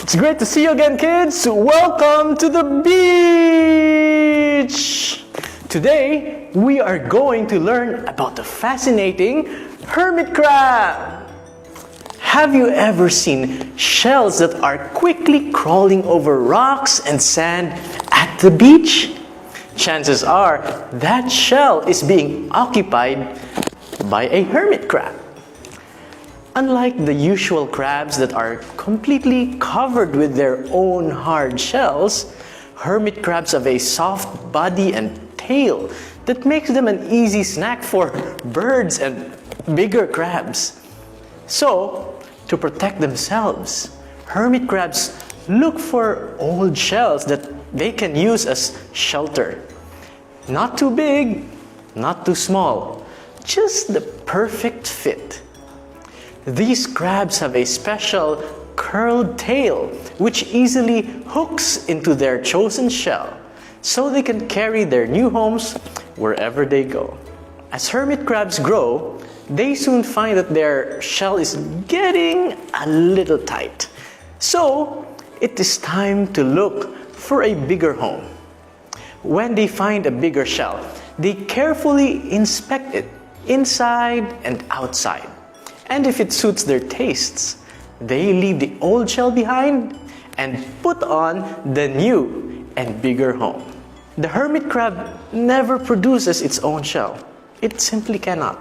It's great to see you again, kids. Welcome to the beach. Today, we are going to learn about the fascinating hermit crab. Have you ever seen shells that are quickly crawling over rocks and sand at the beach? Chances are that shell is being occupied by a hermit crab. Unlike the usual crabs that are completely covered with their own hard shells, hermit crabs have a soft body and tail that makes them an easy snack for birds and bigger crabs. So, to protect themselves, hermit crabs look for old shells that they can use as shelter. Not too big, not too small, just the perfect fit. These crabs have a special curled tail which easily hooks into their chosen shell, so they can carry their new homes wherever they go. As hermit crabs grow, they soon find that their shell is getting a little tight. So, it is time to look for a bigger home. When they find a bigger shell, they carefully inspect it inside and outside. And if it suits their tastes, they leave the old shell behind and put on the new and bigger home. The hermit crab never produces its own shell. It simply cannot.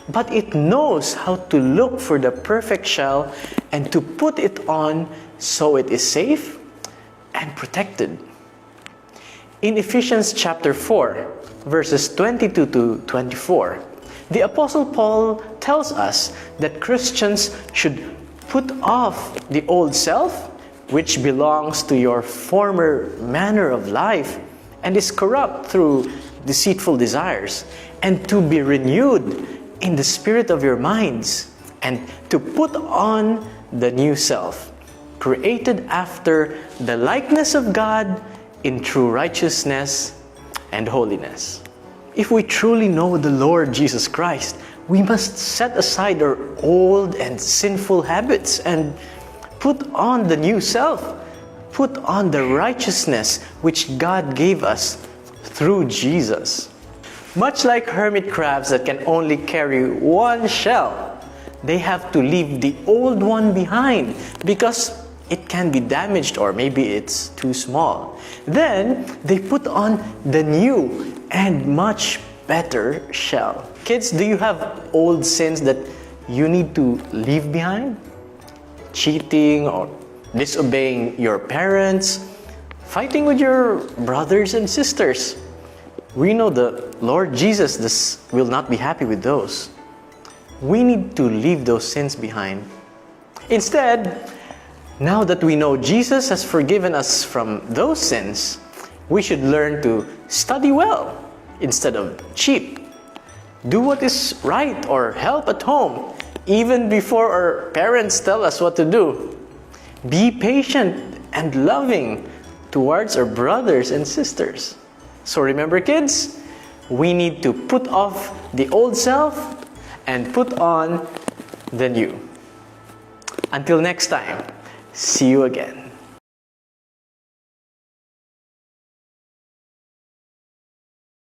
But it knows how to look for the perfect shell and to put it on so it is safe and protected. In Ephesians chapter 4, verses 22 to 24, the Apostle Paul tells us that Christians should put off the old self, which belongs to your former manner of life and is corrupt through deceitful desires, and to be renewed in the spirit of your minds, and to put on the new self, created after the likeness of God in true righteousness and holiness. If we truly know the Lord Jesus Christ, we must set aside our old and sinful habits and put on the new self. Put on the righteousness which God gave us through Jesus. Much like hermit crabs that can only carry one shell, they have to leave the old one behind because it can be damaged or maybe it's too small. Then they put on the new and much better shell. Kids, do you have old sins that you need to leave behind? Cheating or disobeying your parents, fighting with your brothers and sisters. We know the Lord Jesus will not be happy with those. We need to leave those sins behind. Instead, now that we know Jesus has forgiven us from those sins, we should learn to study well instead of cheat. Do what is right or help at home, even before our parents tell us what to do. Be patient and loving towards our brothers and sisters. So remember, kids, we need to put off the old self and put on the new. Until next time, see you again.